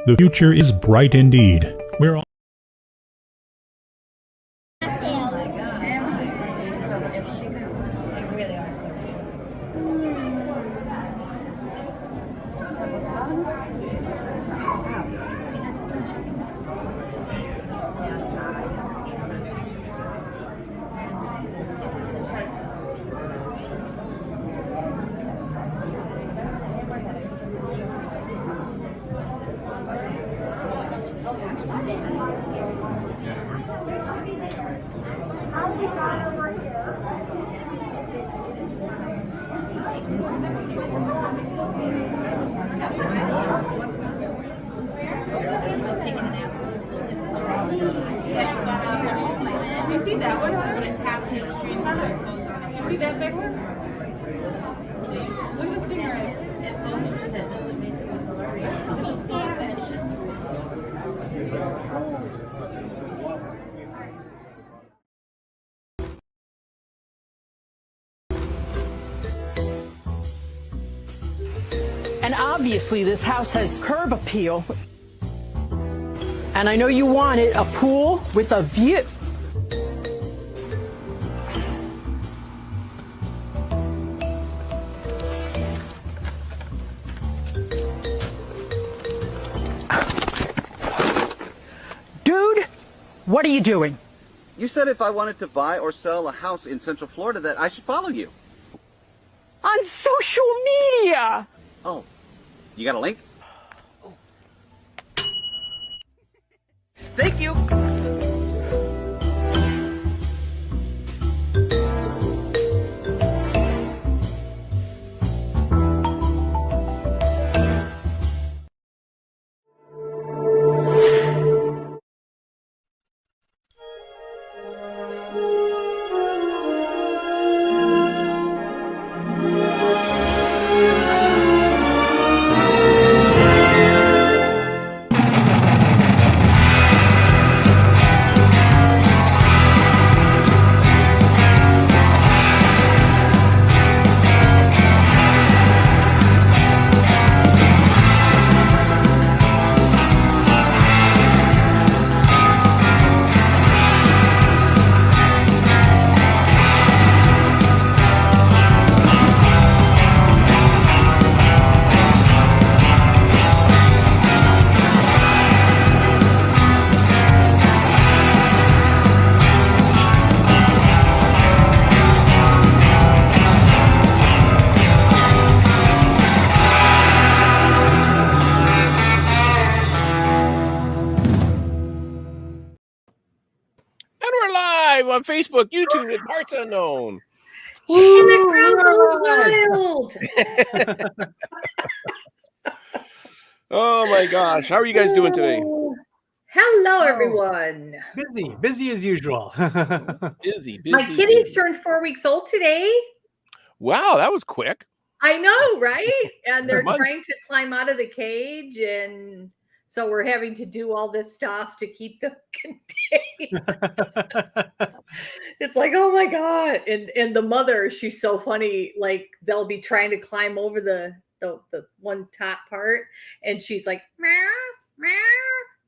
The future is bright indeed. We're all You see that one? When it's half his screen, you see that big one? Look at the stingray. It focuses it, doesn't make it And obviously this house has curb appeal. And I know you wanted a pool with a view. Dude, what are you doing? You said if I wanted to buy or sell a house in Central Florida that I should follow you. On social media. Oh, you got a link? Thank you. On Facebook, YouTube, and Parts Unknown. And the crowd goes wild. Oh my gosh, how are you guys doing today? Hello, everyone. Busy as usual. Busy. My kitties turned 4 weeks old today. Wow, that was quick. I know, right? And they're Month. trying to climb out of the cage, and so we're having to do all this stuff to keep them contained. It's like, oh my God. And the mother, she's so funny. Like, they'll be trying to climb over the one top part, and she's like, meow, meow.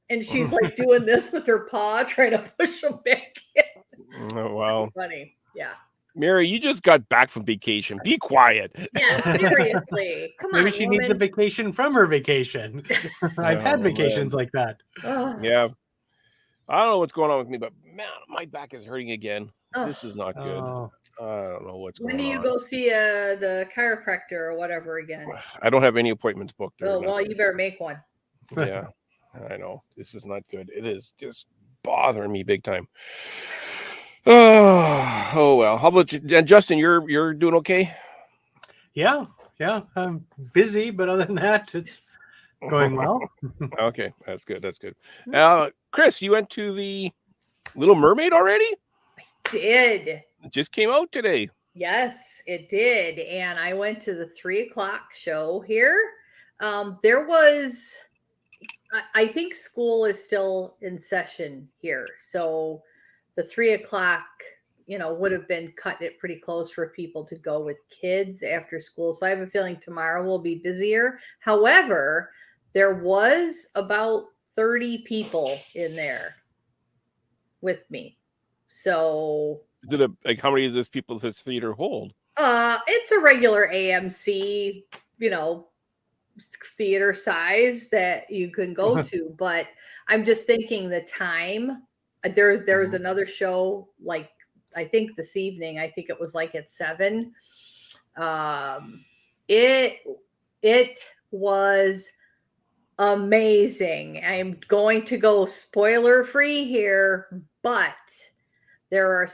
And she's like doing this with her paw, trying to push them back in. Oh, wow. Funny. Yeah. Mary, you just got back from vacation. Be quiet. Yeah, seriously. Come on. Maybe she needs a vacation from her vacation. I've had vacations like that. Oh. Yeah. I don't know what's going on with me, but man, my back is hurting again. This is not good. Oh. I don't know what's going on. When do you go see the chiropractor or whatever again? I don't have any appointments booked. Oh, well, you better make one. Yeah, I know. This is not good. It is just bothering me big time. Oh well. How about you? And Justin, you're doing okay? Yeah. I'm busy, but other than that, it's going well. Okay, that's good. Chris, you went to the Little Mermaid already? Did. It just came out today. Yes, it did. And I went to the 3:00 show here. There was, I think school is still in session here. So the 3:00, would have been cutting it pretty close for people to go with kids after school. So I have a feeling tomorrow will be busier. However, there was about 30 people in there with me. So Is it like how many of those people does this theater hold? it's a regular AMC, theater size that you can go to, but I'm just thinking the time. There's another show, like I think this evening. I think it was like at 7. It was amazing. I'm going to go spoiler free here, but there are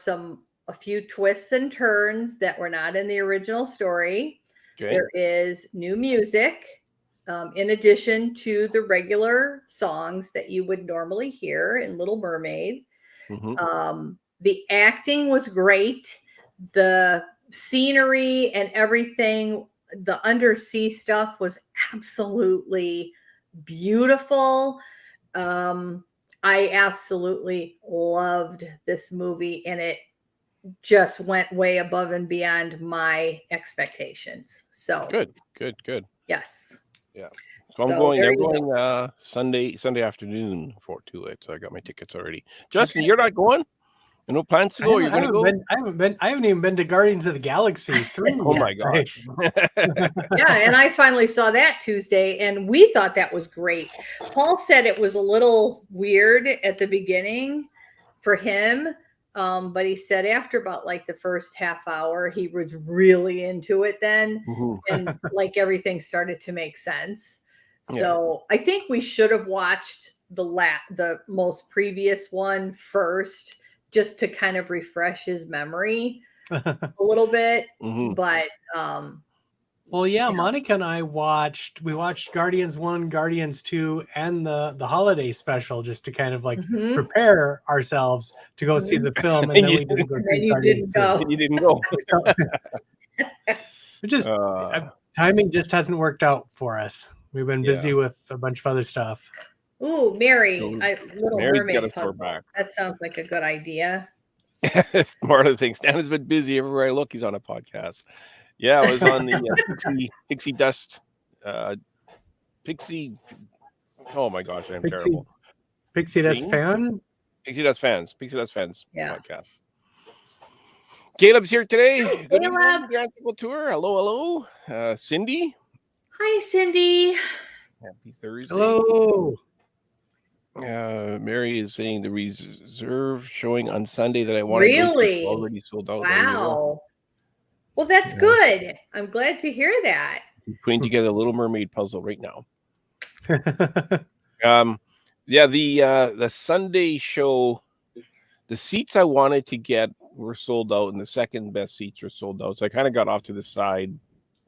a few twists and turns that were not in the original story. Okay. There is new music, in addition to the regular songs that you would normally hear in Little Mermaid. The acting was great. The scenery and everything, the undersea stuff was absolutely beautiful. I absolutely loved this movie, and it just went way above and beyond my expectations. So Good. yes. Yeah. So I'm going Sunday afternoon to it. So I got my tickets already. Justin, you're not going? No plans to go? You're going to go? I haven't even been to Guardians of the Galaxy 3. Oh my gosh. Yeah, and I finally saw that Tuesday, and we thought that was great. Paul said it was a little weird at the beginning for him, but he said after about like the first half hour, he was really into it then, and like everything started to make sense. So I think we should have watched the most previous one first, just to kind of refresh his memory a little bit. But well, yeah, Monica and I watched Guardians 1, Guardians 2, and the holiday special, just to kind of like prepare ourselves to go see the film, and then we didn't go see Guardians 2. Go. And you didn't go. It just timing just hasn't worked out for us. We've been busy with a bunch of other stuff. Ooh, Little Mermaid puzzle. Back. That sounds like a good idea. Marla saying Stan has been busy everywhere I look. He's on a podcast. Yeah, I was on the Pixie Dust. Pixie. Oh my gosh, I'm terrible. Pixie Dust fan. Pixie Dust fans. Yeah. Podcast. Caleb's here today. Hey, Good Caleb. evening, tour. Hello. Cindy. Hi, Cindy. Happy Thursday. Hello. Mary is saying the reserve showing on Sunday that I wanted really already sold out. Wow. Well, that's good. I'm glad to hear that. I'm putting together a Little Mermaid puzzle right now. The Sunday show, the seats I wanted to get were sold out, and the second best seats were sold out. So I kind of got off to the side.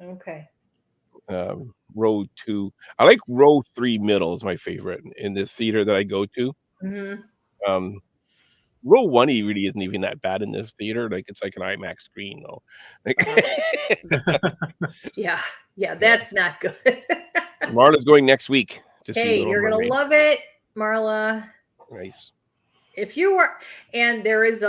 Okay. Row 2. I like row 3 middle is my favorite in this theater that I go to. Row 1 really isn't even that bad in this theater. Like it's like an IMAX screen though. Yeah, that's not good. Marla's going next week to see Hey, Little you're Mermaid. gonna love it, Marla. Nice. If you were, and there was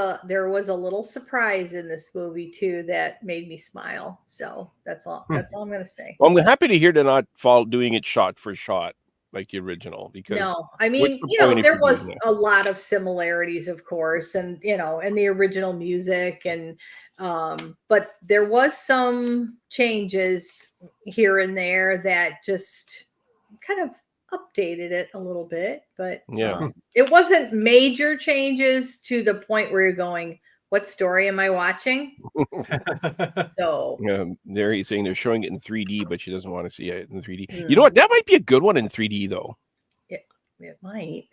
a little surprise in this movie too that made me smile. So that's all I'm gonna say. Well, I'm happy to hear they're not doing it shot for shot like the original, because no, I mean, there was a lot of similarities, of course, and and the original music, and but there was some changes here and there that just kind of updated it a little bit, but it wasn't major changes to the point where you're going, what story am I watching? So there he's saying they're showing it in 3D, but she doesn't want to see it in 3D. You know what? That might be a good one in 3D though. It might.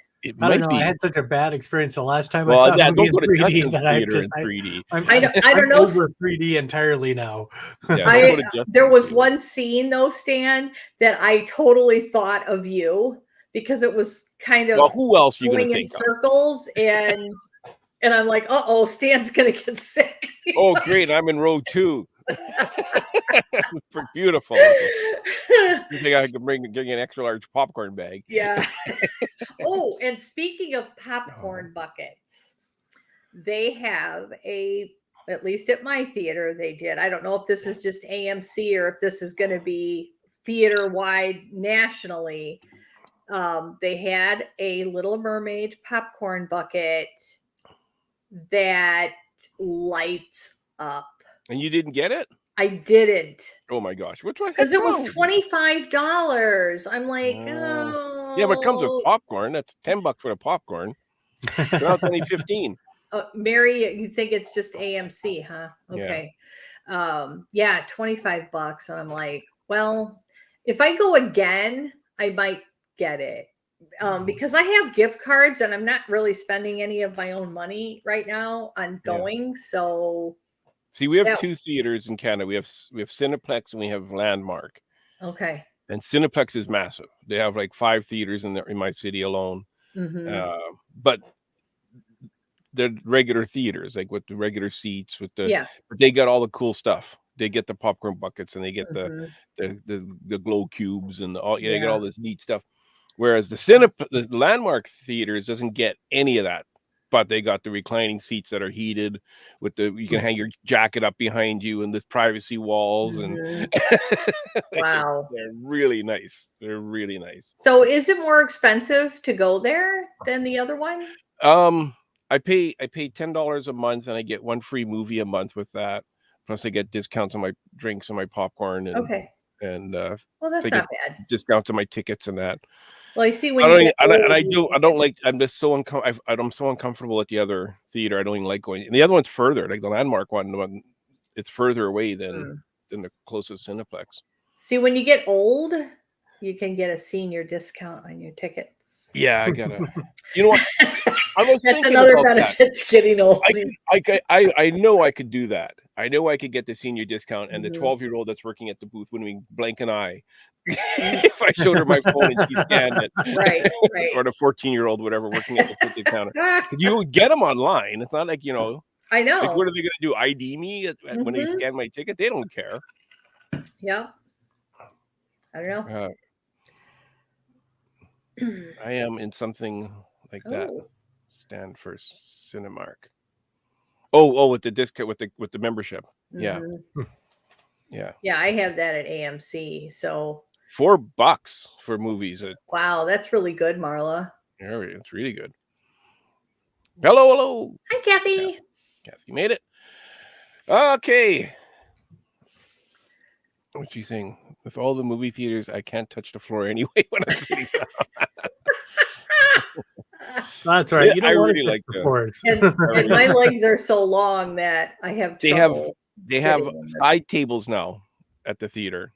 I don't know. I had such a bad experience the last time I saw the movie in 3D that I don't know. Over 3D entirely now. There was one scene though, Stan, that I totally thought of you, because it was kind of who else are you going to think in circles, and I'm like, oh, Stan's gonna get sick. Oh, great! I'm in row 2. Beautiful. You think I could getting an extra large popcorn bag? Yeah. Oh, and speaking of popcorn buckets, they have at least at my theater, they did. I don't know if this is just AMC or if this is going to be theater wide nationally. they had a Little Mermaid popcorn bucket that lights up. And you didn't get it? I didn't. Oh my gosh. Which one? Because it was $25. I'm like, oh. Yeah, but it comes with popcorn. That's $10 for the popcorn. So now it's only 15. Mary, you think it's just AMC, huh? Okay. Yeah, $25. And I'm like, well, if I go again, I might get it. Because I have gift cards and I'm not really spending any of my own money right now on going. So see, we have 2 theaters in Canada. We have Cineplex and we have Landmark. Okay. And Cineplex is massive. They have like 5 theaters in my city alone. But they're regular theaters, like with the regular seats, with the but they got all the cool stuff. They get the popcorn buckets and they get the glow cubes and they get all this neat stuff. Whereas the Landmark theaters doesn't get any of that, but they got the reclining seats that are heated with you can hang your jacket up behind you and the privacy walls and wow, they're really nice. They're really nice. So is it more expensive to go there than the other one? I pay $10 a month and I get 1 free movie a month with that. Plus I get discounts on my drinks and my popcorn and well, that's not bad. Discounts on my tickets and that. Well, I see when I'm just so I'm so uncomfortable at the other theater. I don't even like going. And the other one's further, like the Landmark one, it's further away than the closest Cineplex. See, when you get old, you can get a senior discount on your tickets. Yeah, I gotta. You know what? That's another benefit to getting old. I know I could do that. I know I could get the senior discount, and the 12-year-old that's working at the booth wouldn't even blink an eye if I showed her my phone and she scanned it. Right. Or the 14-year-old, whatever, working at the ticket counter. You would get them online. It's not like, I know. Like, what are they going to do? ID me when they scan my ticket? They don't care. Yeah. I don't know. I am in something like that. Stand for Cinemark. With the discount with the membership. Yeah. Yeah. Yeah, I have that at AMC. So $4 for movies. Wow, that's really good, Marla. Yeah, it's really good. Hello. Hi, Kathy. Kathy made it. Okay. What you think? With all the movie theaters, I can't touch the floor anyway when I'm sitting down. That's right. You don't I want really to like the floors. And my legs are so long that I have trouble. They have side tables now at the theater.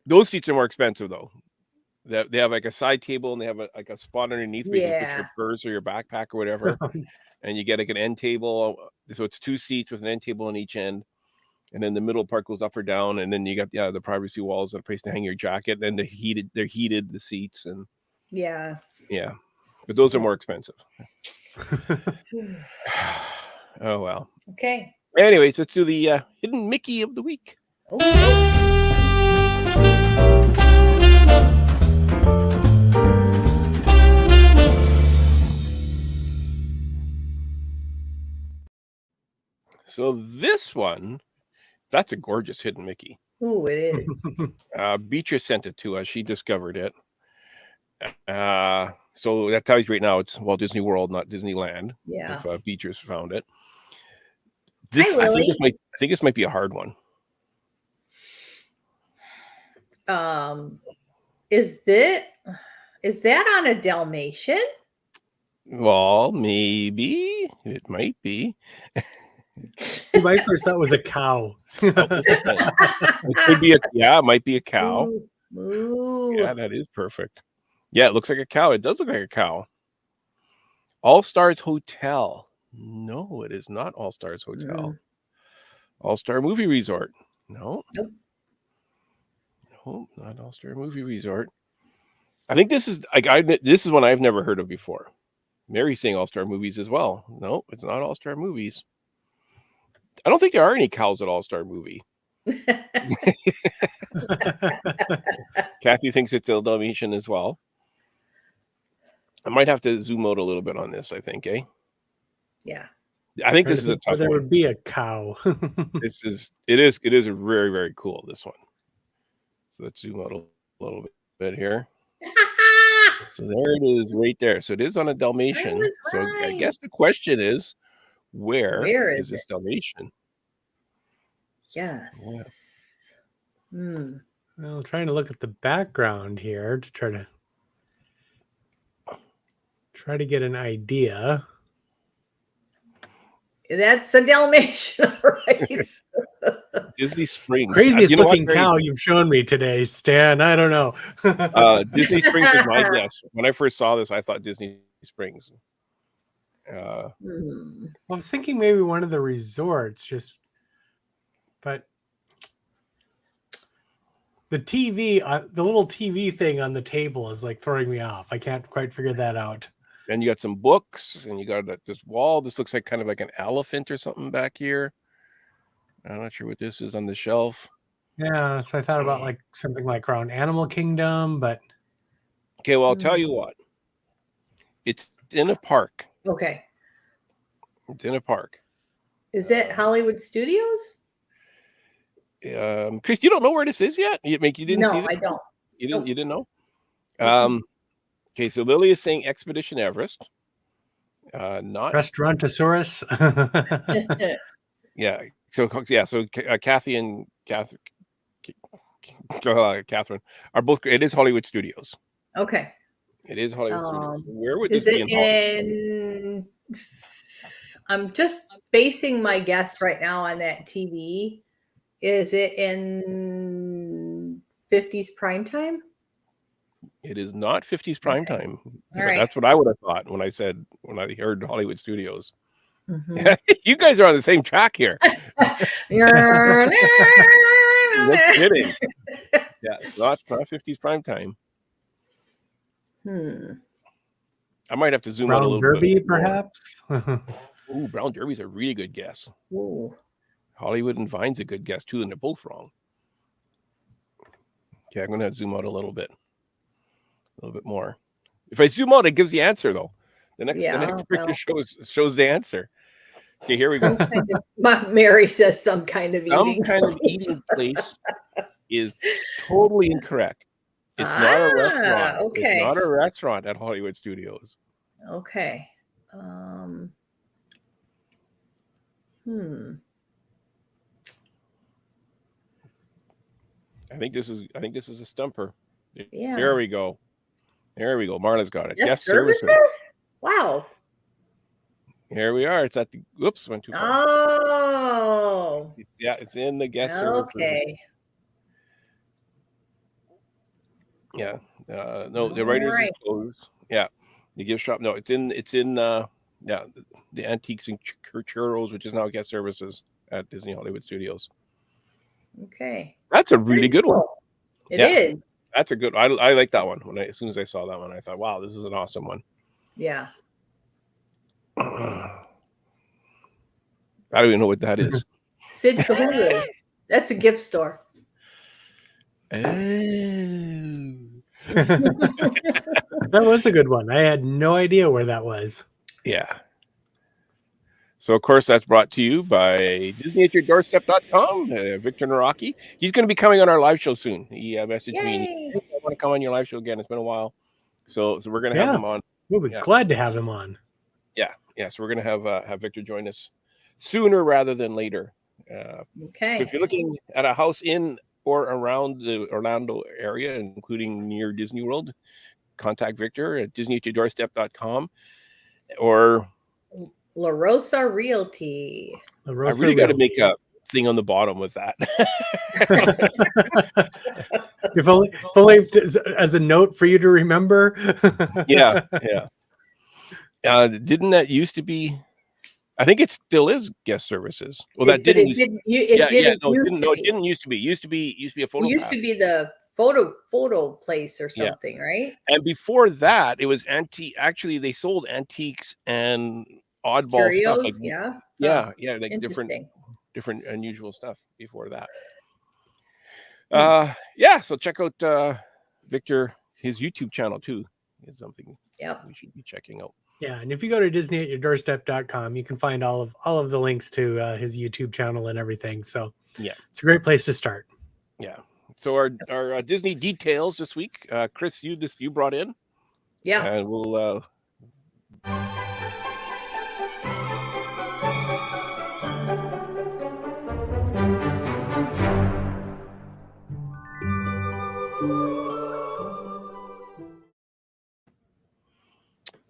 Those seats are more expensive though. They have like a side table and they have like a spot underneath where you can put your purse or your backpack or whatever. And you get like an end table. So it's 2 seats with an end table on each end. And then the middle part goes up or down. And then you got the privacy walls and a place to hang your jacket. And they're heated, the seats. And yeah. But those are more expensive. Oh, well. Okay. Anyways, let's do the Hidden Mickey of the week. So this one, that's a gorgeous Hidden Mickey. Ooh, it is. Beatrice sent it to us. She discovered it. So that tells you right now it's Walt Disney World, not Disneyland. Yeah. If Beatrice found it. Hi, Lily. I think this might be a hard one. Is that on a Dalmatian? Well, maybe it might be. My first thought was a cow. It could be it might be a cow. Ooh. Yeah, that is perfect. Yeah, it looks like a cow. It does look like a cow. All Stars Hotel. No, it is not All Stars Hotel. All Star Movie Resort. No. Nope. No, not All Star Movie Resort. I think this is this is one I've never heard of before. Mary's saying All Star Movies as well. No, it's not All Star Movies. I don't think there are any cows at All Star Movie. Kathy thinks it's a Dalmatian as well. I might have to zoom out a little bit on this, I think, Yeah. I think this is a tough there one. would be a cow. It is very, very cool, this one. So let's zoom out a little bit here. So there it is, right there. So it is on a Dalmatian. was So I right. guess the question is, where Where is this it? Dalmatian? Yes. Hmm. Well, trying to look at the background here to try to get an idea. That's a Dalmatian, right? Disney Springs. Craziest You know what, looking Barry? cow you've shown me today, Stan. I don't know. Disney Springs is my guess. When I first saw this, I thought Disney Springs. Hmm. I was thinking maybe one of the resorts, but the TV, the little TV thing on the table is like throwing me off. I can't quite figure that out. And you got some books, and you got this wall. This looks like kind of like an elephant or something back here. I'm not sure what this is on the shelf. Yeah, so I thought about like something like around Animal Kingdom, but okay, well, I'll tell you what. It's in a park. Okay. It's in a park. Is it Hollywood Studios? Chris, you don't know where this is yet? You didn't see No, this? I don't. You didn't. You didn't know? Mhm. Okay, so Lily is saying Expedition Everest. Not Restaurantosaurus. yeah. So Kathy and Catherine are both. It is Hollywood Studios. Okay. It is Hollywood Studios. Where would Is this be it in Hollywood? I'm just basing my guess right now on that TV. Is it in 50s prime time? It is not 50s prime time. All right. That's what I would have thought when I heard Hollywood Studios. Mhm. You guys are on the same track here. No kidding. Yeah, it's not 50s prime time. I might have to zoom out a little Brown Derby, bit more. perhaps. Ooh, Brown Derby's a really good guess. Ooh. Hollywood and Vine's a good guess too, and they're both wrong. Okay, I'm gonna zoom out a little bit more. If I zoom out, it gives the answer though. The next picture shows the answer. Okay, here we go. Mary says some kind of eating. Some kind of eating place is totally incorrect. It's not a restaurant. Okay. It's not a restaurant at Hollywood Studios. Okay. I think this is a stumper. Yeah. There we go. Marla's got it. Guest services? Wow. Here we are. It's at the went too far. Oh. Yeah, it's in the guest services. Okay. Yeah. No, the writers is closed. Yeah. The gift shop. No, it's in the Antiques and Churros, which is now guest services at Disney Hollywood Studios. Okay. That's a really good one. It is. That's a good. I like that one. As soon as I saw that one, I thought, wow, this is an awesome one. Yeah. I don't even know what that is. Sid Kahulu. That's a gift store. Oh. That was a good one. I had no idea where that was. Yeah. So, of course, that's brought to you by DisneyAtYourDoorstep.com. Victor Naraki. He's going to be coming on our live show soon. He messaged me. I want to come on your live show again. It's been a while. So we're going to have him on. We'll be glad to have him on. Yeah. So we're going to have Victor join us sooner rather than later. Okay. So if you're looking at a house in or around the Orlando area, including near Disney World, contact Victor at DisneyAtYourDoorstep.com or La Rosa Realty. I really got to make a thing on the bottom with that. if only as a note for you to remember. Yeah. Didn't that used to be? I think it still is guest services. Well, that didn't. It didn't used to be. It used to be a photo. It used to be the photo place or something, right? And before that, it was antique. Actually, they sold antiques and oddball Curios, stuff. Like different unusual stuff before that. So check out Victor, his YouTube channel too is something we should be checking out. Yeah, and if you go to DisneyAtYourDoorstep.com, you can find all of the links to his YouTube channel and everything. So it's a great place to start. Yeah. So our Disney details this week, Chris, you brought in. Yeah. And we'll.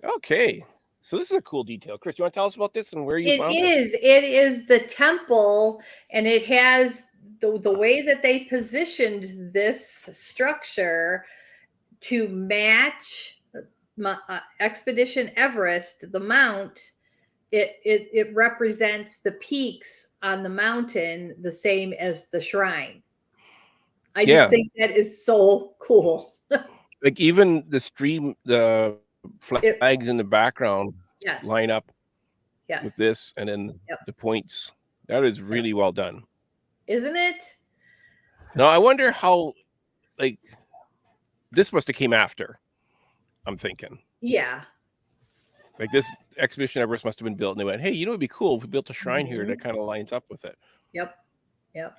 Okay. So this is a cool detail. Chris, you want to tell us about this and where you found it? It is the temple, and it has the way that they positioned this structure to match Expedition Everest, the mount. It represents the peaks on the mountain the same as the shrine. I just think that is so cool. Like even the stream, the flags in the background line up with this, and then the points. That is really well done, isn't it? Now I wonder how, like, this must have came after. I'm thinking. Yeah. Like this Expedition Everest must have been built, and they went, "Hey, you know, it'd be cool if we built a shrine here that kind of lines up with it." Yep. Yep.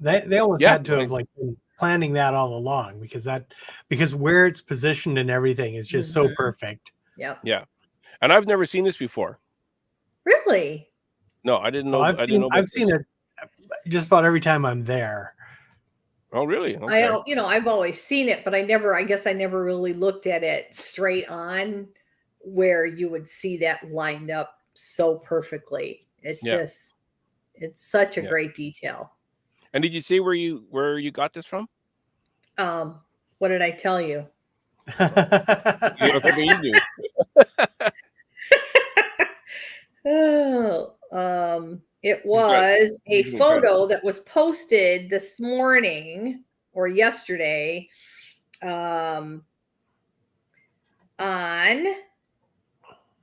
They almost had to have like been planning that all along, because where it's positioned and everything is just so perfect. Yep. Yeah. And I've never seen this before. Really? No, I didn't know. I've seen it just about every time I'm there. Oh, really? Okay. I've always seen it, but I guess I never really looked at it straight on where you would see that lined up so perfectly. It's such a great detail. And did you say where you got this from? What did I tell you? You do. It was a photo that was posted this morning or yesterday on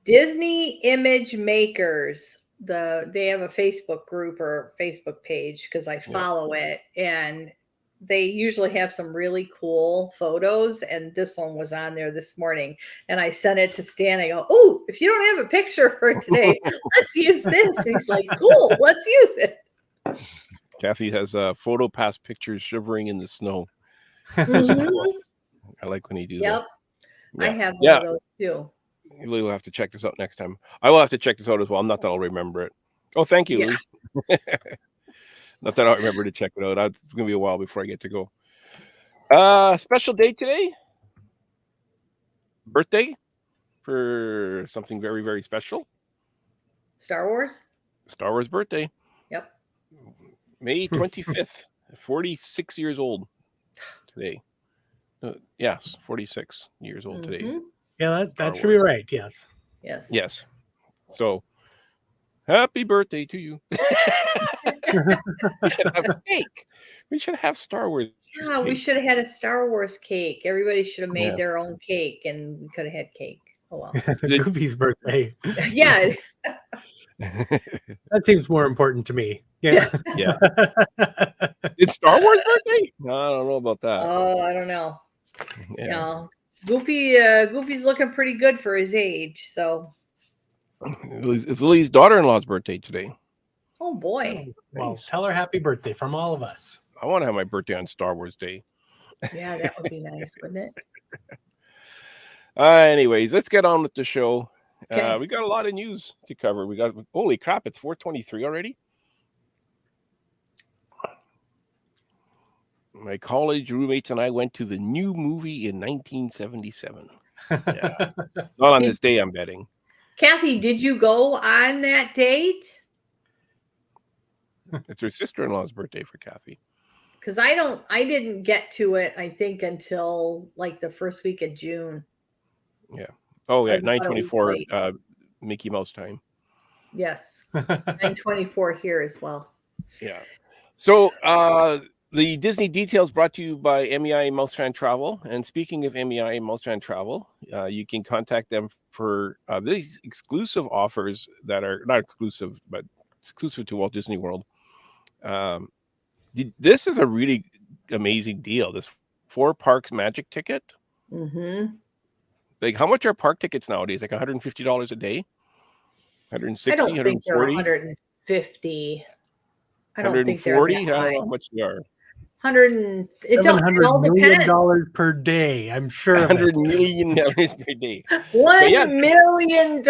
Disney Image Makers. They have a Facebook group or Facebook page because I follow it, and they usually have some really cool photos, and this one was on there this morning, and I sent it to Stan. I go, "Oh, if you don't have a picture for today, let's use this." And he's like, "Cool, let's use it." Kathy has photo past pictures shivering in the snow. Mm-hmm. I like when he does that. Yep. I have one of those too. We'll have to check this out next time. I will have to check this out as well. Not that I'll remember it. Oh, thank you, Lee. Not that I remember to check it out. It's going to be a while before I get to go. Special day today. Birthday for something very, very special. Star Wars? Star Wars birthday. Yep. May 25th. 46 years old today. Yes, 46 years old today. Yeah, that should be right. Yes. Yes. Yes. So, happy birthday to you. We should have a cake. We should have Star Wars. Yeah, cake. We should have had a Star Wars cake. Everybody should have made their own cake, and we could have had cake. Oh well. Goofy's birthday. Yeah. That seems more important to me. Yeah. Yeah. It's Star Wars birthday? No, I don't know about that. Oh, I don't know. Yeah. No. Goofy's looking pretty good for his age. So it's Lily's daughter-in-law's birthday today. Oh boy. Well, tell her happy birthday from all of us. I want to have my birthday on Star Wars Day. Yeah, that would be nice, wouldn't it? Anyways, let's get on with the show. Okay. We got a lot of news to cover. Holy crap, it's 4:23 already. My college roommates and I went to the new movie in 1977. Yeah. Not on this day, I'm betting. Kathy, did you go on that date? It's her sister-in-law's birthday for Kathy. Because I didn't get to it, I think, until like the first week of June. Yeah. Oh, yeah, 9:24 Mickey Mouse time. Yes. 9:24 here as well. Yeah. So the Disney details brought to you by MEI Mouse Fan Travel. And speaking of MEI Mouse Fan Travel, you can contact them for these exclusive offers that are not exclusive, but exclusive to Walt Disney World. This is a really amazing deal. This 4 parks magic ticket. Mm-hmm. Like, how much are park tickets nowadays? Like $150 a day? 160, I don't think they're 140? 150. I don't 140? think they're that I don't high. know how much they are. It $700 all million depends. per day. I'm sure of $100 it. million per day. $1 million.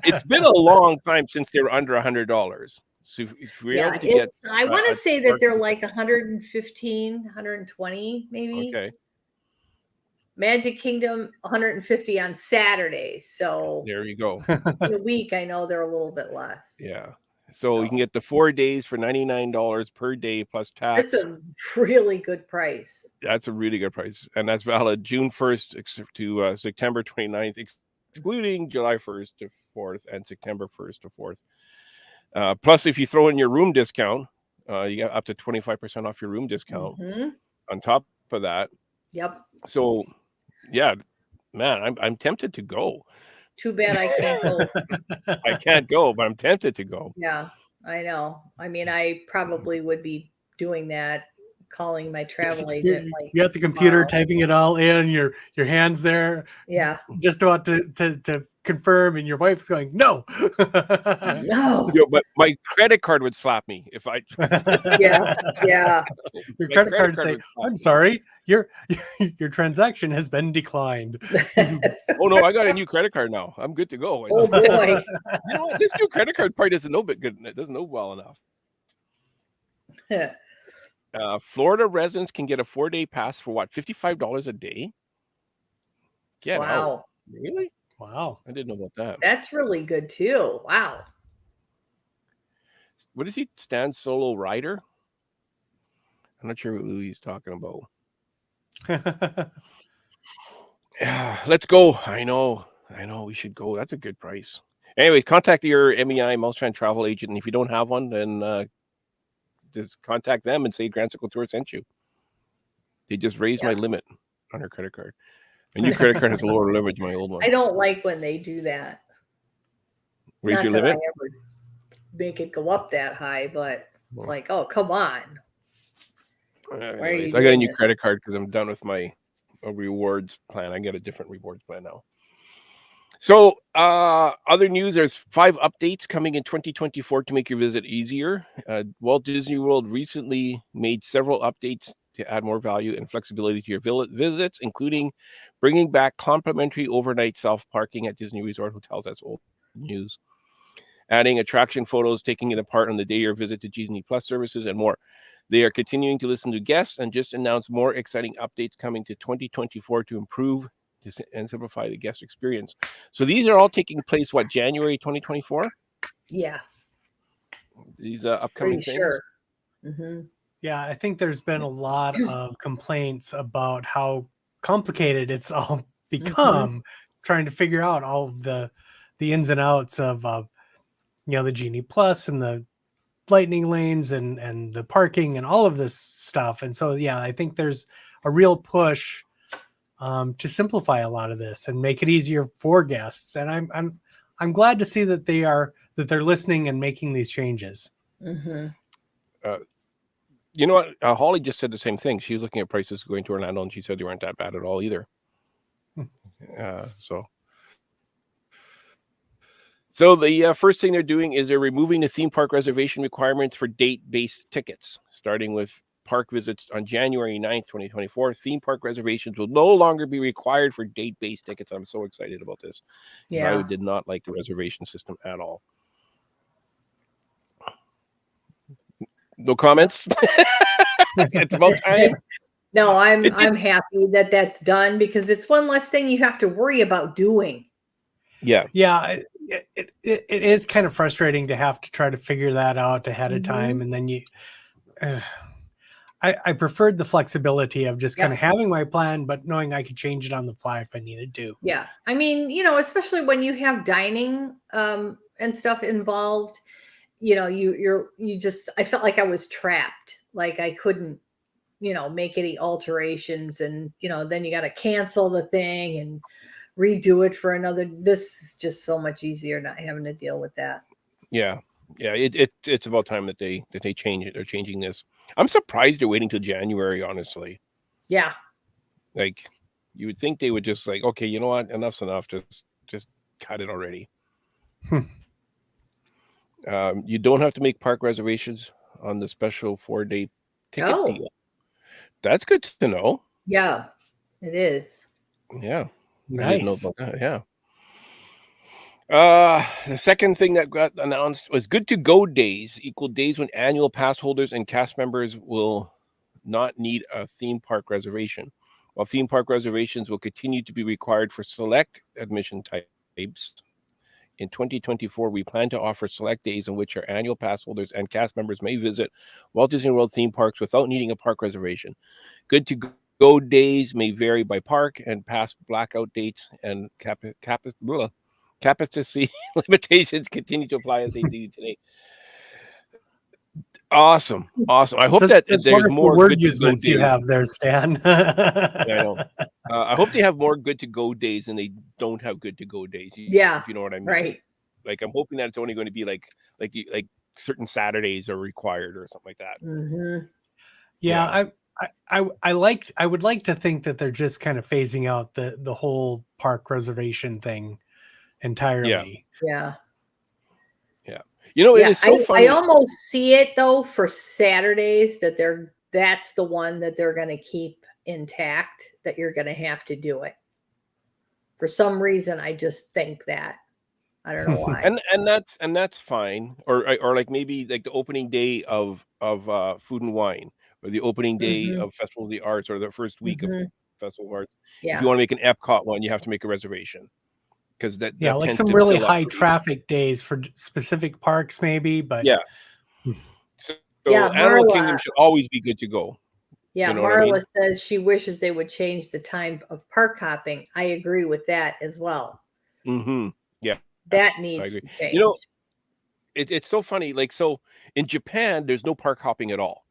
It's been a long time since they were under $100. So if we're able to get, I want to say that they're like 115, 120, maybe. Okay. Magic Kingdom 150 on Saturdays. So There you go. in a week, I know they're a little bit less. Yeah. So you can get the 4 days for $99 per day plus tax. That's a really good price. That's a really good price. And that's valid June 1st to September 29th, excluding July 1st to 4th and September 1st to 4th. Plus, if you throw in your room discount, you get up to 25% off your room discount on top of that. Yep. So, yeah, man, I'm tempted to go. Too bad I can't go. I can't go, but I'm tempted to go. Yeah, I know. I mean, I probably would be doing that, calling my travel agent. Like, you got the computer typing it all in, your hands there. Yeah. Just about to confirm, and your wife's going, no. No. But my credit card would slap me if I. Yeah. Your credit card would say, I'm sorry, your transaction has been declined. Oh no, I got a new credit card now. I'm good to go. Oh boy. You know what? This new credit card probably doesn't know good. It doesn't know well enough. Florida residents can get a 4-day pass for what? $55 a day? Get out. Really? Wow. I didn't know about that. That's really good too. Wow. What is he? Stan Solo Rider? I'm not sure who he's talking about. Yeah, let's go. I know. We should go. That's a good price. Anyways, contact your MEI Mouse Fan travel agent. And if you don't have one, then just contact them and say Grand Circle Tour sent you. They just raised my limit on her credit card. A new credit card has a lower limit than my old one. I don't like when they do that. Raise your limit? I ever make it go up that high, but it's like, oh, come on. Anyways, I got a new credit card because I'm done with my rewards plan. I get a different rewards plan now. So, other news, there's 5 updates coming in 2024 to make your visit easier. Walt Disney World recently made several updates to add more value and flexibility to your visits, including bringing back complimentary overnight self-parking at Disney Resort hotels. That's old news. Adding attraction photos, taking it apart on the day of your visit to Disney Plus services, and more. They are continuing to listen to guests and just announced more exciting updates coming to 2024 to improve and simplify the guest experience. So these are all taking place, January 2024? Yeah. These upcoming things? Sure. Mm-hmm. Yeah, I think there's been a lot of complaints about how complicated it's all become, trying to figure out all of the ins and outs of the Genie Plus and the lightning lanes and the parking and all of this stuff. And so, yeah, I think there's a real push to simplify a lot of this and make it easier for guests. And I'm glad to see that they're listening and making these changes. Mm-hmm. You know what? Holly just said the same thing. She was looking at prices going to Orlando, and she said they weren't that bad at all either. So the first thing they're doing is they're removing the theme park reservation requirements for date-based tickets, starting with park visits on January 9th, 2024. Theme park reservations will no longer be required for date-based tickets. I'm so excited about this. Yeah. I did not like the reservation system at all. No comments? It's about time. No, I'm happy that that's done because it's one less thing you have to worry about doing. Yeah. Yeah. It is kind of frustrating to have to try to figure that out ahead of time. And then I preferred the flexibility of just kind of having my plan, but knowing I could change it on the fly if I needed to. Yeah. I mean, especially when you have dining and stuff involved, I felt like I was trapped. Like I couldn't, make any alterations and, then you got to cancel the thing and redo it for another. This is just so much easier not having to deal with that. Yeah. It's about time that they change it. They're changing this. I'm surprised they're waiting till January, honestly. Yeah. Like you would think they would just like, okay, you know what? Enough's enough. Just cut it already. You don't have to make park reservations on the special 4-day ticket Oh. deal. That's good to know. Yeah, it is. Yeah. I didn't know Nice. about that. Yeah. The second thing that got announced was good to go days, equal days when annual pass holders and cast members will not need a theme park reservation. While theme park reservations will continue to be required for select admission types, in 2024, we plan to offer select days in which our annual pass holders and cast members may visit Walt Disney World theme parks without needing a park reservation. Good to go days may vary by park, and past blackout dates and capacity limitations continue to apply as they do today. Awesome. I hope that It's there's wonderful more word good to go usements you days. have there, Stan. Yeah, I know. I hope they have more good to go days than they don't have good to go days. Yeah, if you know what I mean. right. Like I'm hoping that it's only going to be like certain Saturdays are required or something like that. Mm-hmm. Yeah, I would like to think that they're just kind of phasing out the whole park reservation thing entirely. Yeah. It is so funny. I almost see it though for Saturdays that's the one that they're going to keep intact, that you're going to have to do it. For some reason, I just think that. I don't know why. and that's fine. Or like maybe like the opening day of Food and Wine, or the opening day Mhm. of Festival of the Arts, or the first week of Mhm. Festival of Arts. If Yeah. you want to make an Epcot one, you have to make a reservation, because that Yeah, like tends some to really fill up high really- traffic days for specific parks, maybe. But Yeah. So Yeah, Animal Marla- Kingdom should always be good to go. Yeah, You know what I mean? Marla says she wishes they would change the time of park hopping. I agree with that as well. Mm-hmm. Yeah, That I needs agree. to change. It's so funny. Like, so in Japan, there's no park hopping at all.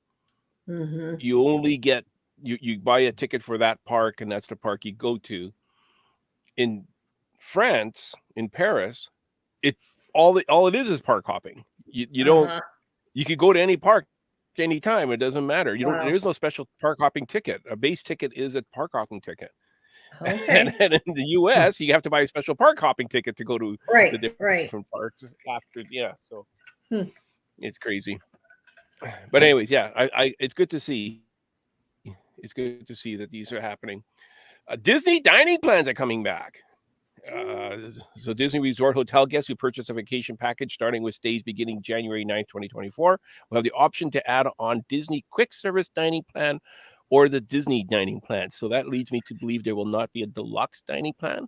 Mm-hmm. You only get you buy a ticket for that park, and that's the park you go to. In France, in Paris, it all it is park hopping. You don't Uh-huh. you could go to any park anytime. It doesn't matter. You don't. Wow. There's no special park hopping ticket. A base ticket is a park hopping ticket. Okay. And in the U.S., you have to buy a special park hopping ticket to go to the Right. different parks after. Yeah, so Hmm. it's crazy. But anyways, yeah, I it's good to see. It's good to see that these are happening. Disney dining plans are coming back. So Disney Resort Hotel guests who purchase a vacation package starting with stays beginning January 9th, 2024 will have the option to add on Disney quick service dining plan or the Disney dining plan. So that leads me to believe there will not be a deluxe dining plan.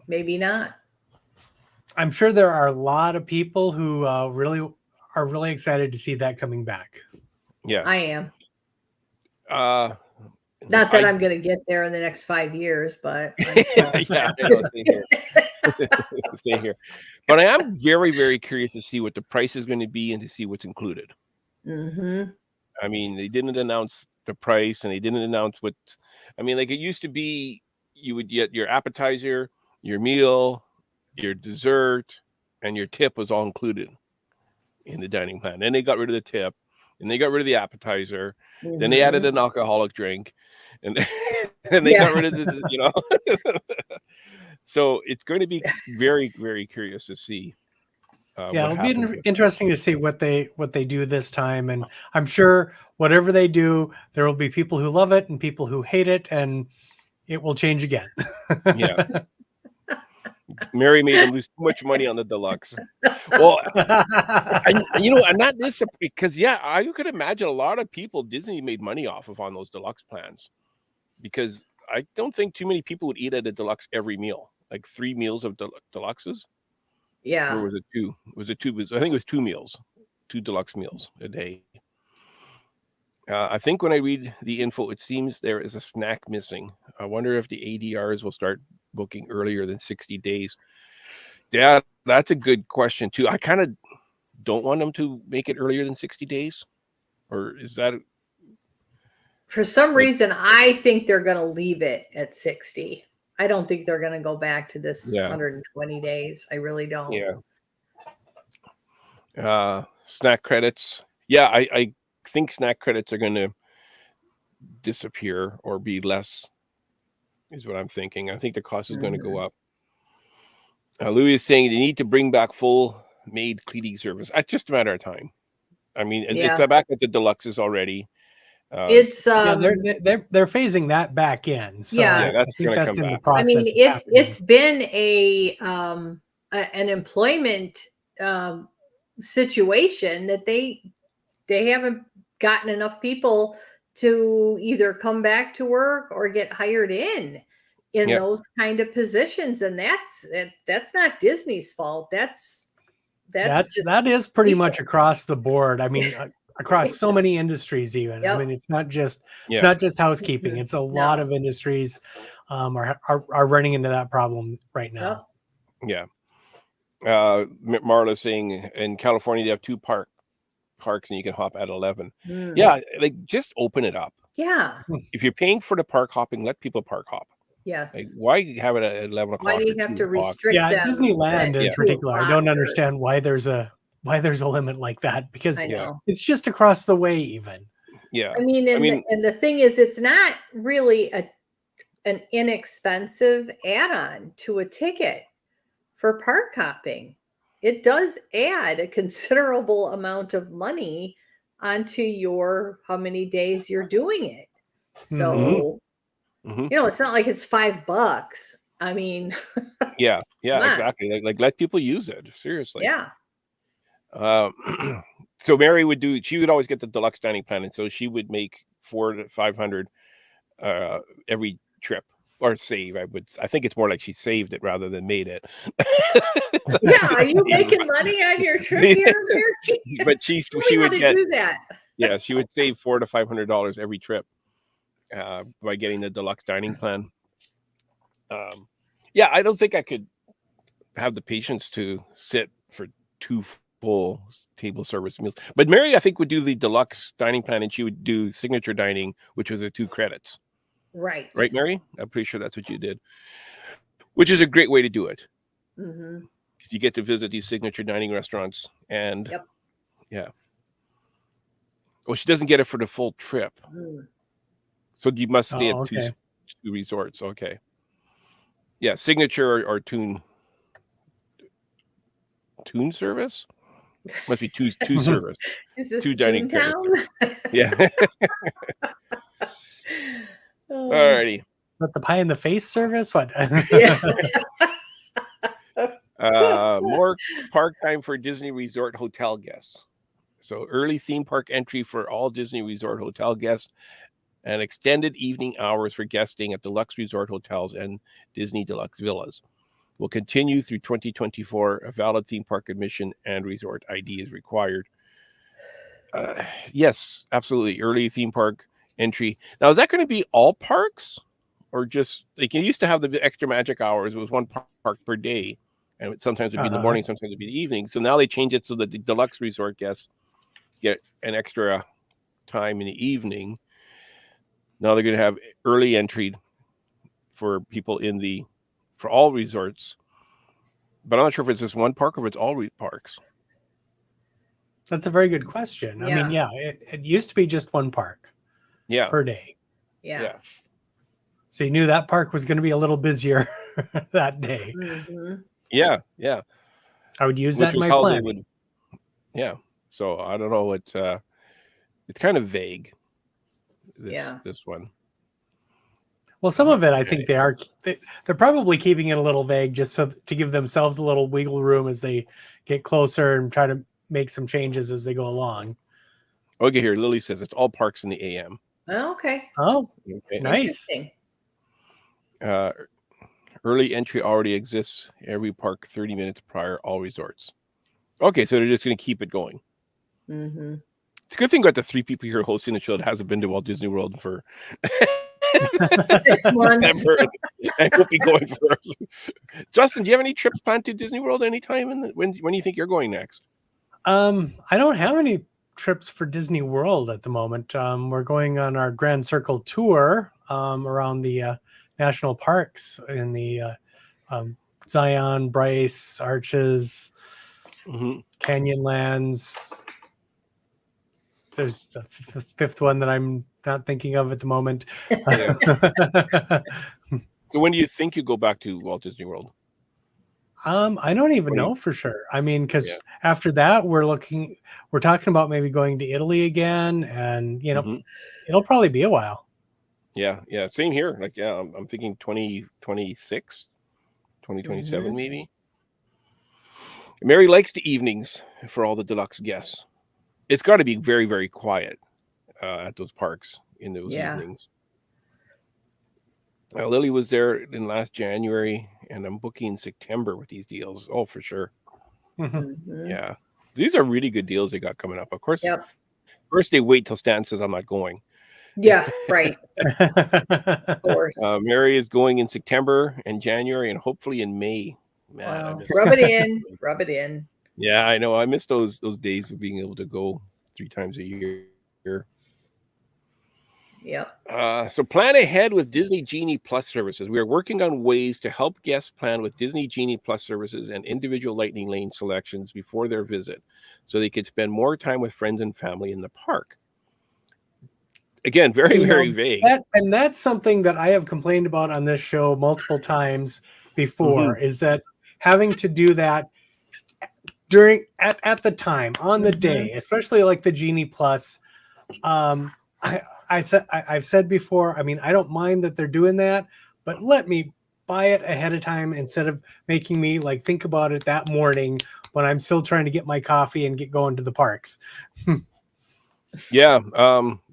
Maybe not. I'm sure there are a lot of people who really are really excited to see that coming back. Yeah. I am. Not that I'm going to get there in the next 5 years, but yeah, I know, same here. Same here. But I am very, very curious to see what the price is going to be and to see what's included. Mm-hmm. I mean, they didn't announce the price, and they didn't announce what. I mean, like it used to be, you would get your appetizer, your meal, your dessert, and your tip was all included in the dining plan. Then they got rid of the tip, and they got rid of the appetizer. Mm-hmm. Then they added an alcoholic drink, and and they got rid of the, So it's going to be very, very curious to see. Yeah, it'll be interesting to see what they do this time, and I'm sure whatever they do, there will be people who love it and people who hate it, and it will change again. Yeah. Mary made them lose too much money on the deluxe. Well, I'm not this because you could imagine a lot of people Disney made money off of on those deluxe plans, because I don't think too many people would eat at a deluxe every meal, like 3 meals of deluxes. Yeah. Or was it 2? Was it 2? I think it was 2 meals, 2 deluxe meals a day. I think when I read the info, it seems there is a snack missing. I wonder if the ADRs will start booking earlier than 60 days. Yeah, that's a good question too. I kind of don't want them to make it earlier than 60 days. Or is that... For some reason, I think they're going to leave it at 60. I don't think they're going to go back to this 120 days. I really don't. Yeah. Snack credits. Yeah, I think snack credits are going to disappear or be less, is what I'm thinking. I think the cost is going to go up. Louis is saying they need to bring back full made cleaning service. It's just a matter of time. I mean, Yeah. it's back at the deluxes already. It's they're phasing that back in. So Yeah. Yeah, that's I think gonna that's come in the back. process. I mean, of happening. it's been an employment situation that they haven't gotten enough people to either come back to work or get hired in Yep. those kind of positions, and that's not Disney's fault. That is pretty people. much across the board. I mean, across so many industries. Even I Yep. mean, it's not just Yeah. housekeeping. It's a lot of industries are running into that problem right now. Yep. Yeah. Marla's saying in California they have 2 parks and you can hop at 11. Yeah, like just open it up. Yeah. If you're paying for the park hopping, let people park hop. Yes. Like, why have it at 11 o'clock? Why do you or have 2 to o'clock? restrict them? Disneyland in Yeah. particular. I don't understand why there's a limit like that, because I know. it's just across the way even. Yeah. I mean, and the thing is, it's not really an inexpensive add-on to a ticket for park hopping. It does add a considerable amount of money onto your how many days you're doing it. So, Mhm. it's not like it's $5. I mean, Yeah, Come on. exactly. Like let people use it. Seriously. yeah. So Mary she would always get the deluxe dining plan, and so she would make 400 to 500 every trip, or save. I think it's more like she saved it rather than made it. Yeah, are you making money on your trip here, Mary? But she We would gotta get do that. yeah, she would save $400 to $500 every trip by getting the deluxe dining plan. Yeah, I don't think I could have the patience to sit for 2 full table service meals. But Mary, I think, would do the deluxe dining plan, and she would do signature dining, which was 2 credits. Right. Right, Mary? I'm pretty sure that's what you did. Which is a great way to do it. Mm-hmm. Because you get to visit these signature dining restaurants, and Yep. yeah. Well, she doesn't get it for the full trip. So you must stay at two resorts. Okay. Yeah, signature or tune service? Must be two service. Is this 2 dining credits. Toontown? Yeah. Alrighty. But the pie in the face service? What? Yeah. More park time for Disney Resort hotel guests. So early theme park entry for all Disney Resort hotel guests, and extended evening hours for guesting at deluxe resort hotels and Disney Deluxe villas will continue through 2024. A valid theme park admission and resort ID is required. Yes, absolutely. Early theme park entry. Now, is that going to be all parks, or just like you used to have the extra magic hours? It was 1 park per day, and sometimes it'd be in the morning, sometimes it'd be the evening. So now they change it so that the deluxe resort guests get an extra time in the evening. Now they're going to have early entry for people for all resorts, but I'm not sure if it's just 1 park or if it's all parks. That's a very good question. I mean, it used to be just 1 park per day. Yeah. So you knew that park was going to be a little busier that day. Mm-hmm. Yeah. I would use that in my plan. Yeah. So I don't know what it's kind of vague. This one. Well, some of it, I think they're probably keeping it a little vague just so to give themselves a little wiggle room as they get closer and try to make some changes as they go along. Okay, here Lily says it's all parks in the AM. Okay. Oh, nice. Early entry already exists. Every park 30 minutes prior, all resorts. Okay, so they're just going to keep it going. Mm-hmm. It's a good thing we got the 3 people here hosting the show that hasn't been to Walt Disney World for 6 months. I will be going for. Justin, do you have any trips planned to Disney World anytime? When do you think you're going next? I don't have any trips for Disney World at the moment. We're going on our Grand Circle tour around the national parks in the Zion, Bryce, Arches, Canyonlands. There's the 5th one that I'm not thinking of at the moment. So when do you think you go back to Walt Disney World? I don't even know for sure. I mean, because Yeah. after that, we're talking about maybe going to Italy again, and it'll probably be a while. Yeah, same here. Like, yeah, I'm thinking 2026, 2027 maybe. Mary likes the evenings for all the deluxe guests. It's got to be very, very quiet at those parks in those evenings. Lily was there in last January, and I'm booking September with these deals. Oh, for sure. Yeah, these are really good deals they got coming up. Of course, first they wait till Stan says I'm not going. Yeah, right. Of course. Mary is going in September and January, and hopefully in May. Man, I miss rub it in. Rub it in. Yeah, I know. I miss those days of being able to go 3 times a year. Yep. So plan ahead with Disney Genie Plus services. We are working on ways to help guests plan with Disney Genie Plus services and individual Lightning Lane selections before their visit, so they could spend more time with friends and family in the park. Again, very, very vague. And that's something that I have complained about on this show multiple times before, is that having to do that at the time on the day, especially like the Genie Plus. I've said before, I mean, I don't mind that they're doing that, but let me buy it ahead of time instead of making me like think about it that morning when I'm still trying to get my coffee and get going to the parks. Yeah,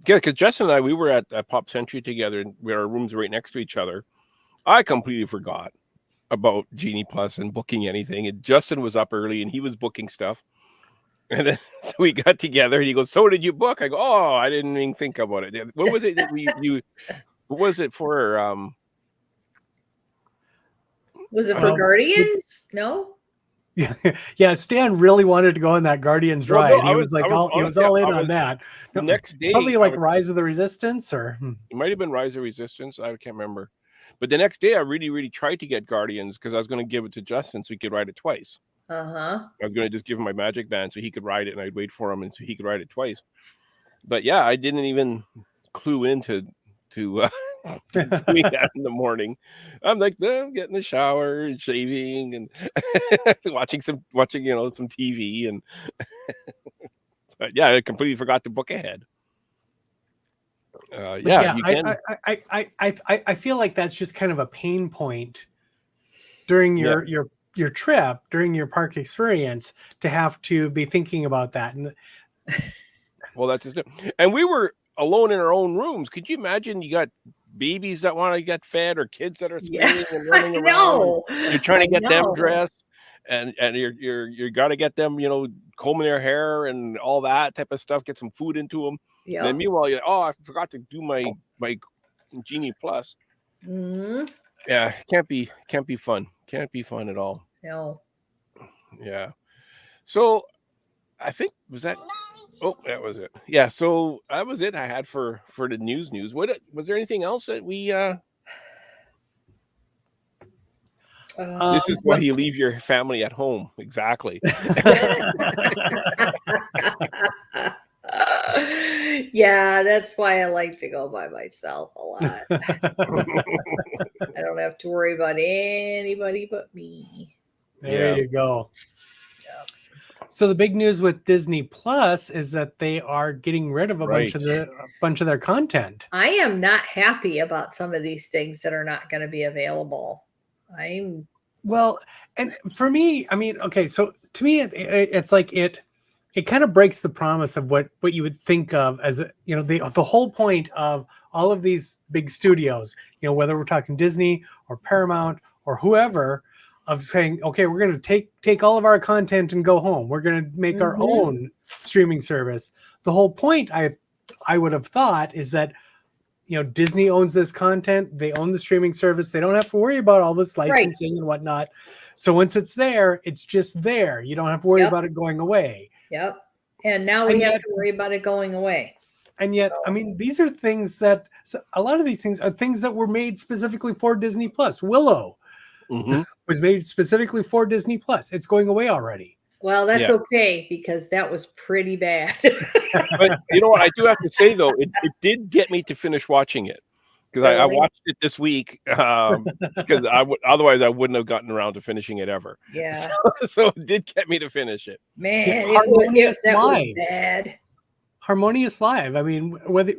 because Justin and I, we were at Pop Century together, and our rooms were right next to each other. I completely forgot about Genie Plus and booking anything, and Justin was up early and he was booking stuff. And then so we got together and he goes, "So did you book?" I go, "Oh, I didn't even think about it." What was it that what was it for? Was it for Guardians? No. Yeah, Stan really wanted to go on that Guardians ride. No, he was all in on that. The next day, probably like Rise of the Resistance, or it might have been Rise of Resistance. I can't remember. But the next day, I really, really tried to get Guardians because I was going to give it to Justin so he could ride it twice. I was going to just give him my magic band so he could ride it, and I'd wait for him and so he could ride it twice. But yeah, I didn't even clue into doing that in the morning. I'm like, I'm getting the shower and shaving and watching some TV, and but yeah, I completely forgot to book ahead. You can. I feel like that's just kind of a pain point during your trip, during your park experience, to have to be thinking about that. And well, that's just it. And we were alone in our own rooms. Could you imagine? You got babies that want to get fed, or kids that are screaming and running around. You're trying to get them dressed, and you're got to get them, combing their hair and all that type of stuff. Get some food into them. Yeah. And then meanwhile, I forgot to do my Genie Plus. Yeah, can't be fun. Can't be fun at all. No. Yeah. So I think that was it. Yeah. So that was it I had for the news. What was there anything else that we? This is why you leave your family at home. Exactly. Yeah, that's why I like to go by myself a lot. I don't have to worry about anybody but me. There you go. Yeah. So the big news with Disney Plus is that they are getting rid of a bunch of their content. I am not happy about some of these things that are not going to be available. Well, and for me, I mean, okay, so to me, it's like it kind of breaks the promise of what you would think of as the whole point of all of these big studios, whether we're talking Disney or Paramount or whoever, of saying, okay, we're going to take all of our content and go home. We're going to make our own streaming service. The whole point I would have thought is that Disney owns this content. They own the streaming service. They don't have to worry about all this licensing and whatnot. So once it's there, it's just there. You don't have to worry about it going away. Yep. And now we have to worry about it going away. And yet, I mean, these are things a lot of these things are things that were made specifically for Disney Plus. Willow was made specifically for Disney Plus. It's going away already. Well, that's okay, because that was pretty bad. But you know what? I do have to say, though, it did get me to finish watching it. because I watched it this week because otherwise I wouldn't have gotten around to finishing it ever. Yeah. So it did get me to finish it. Man, Yeah, that was Live. bad. Harmonious Live. I mean, whether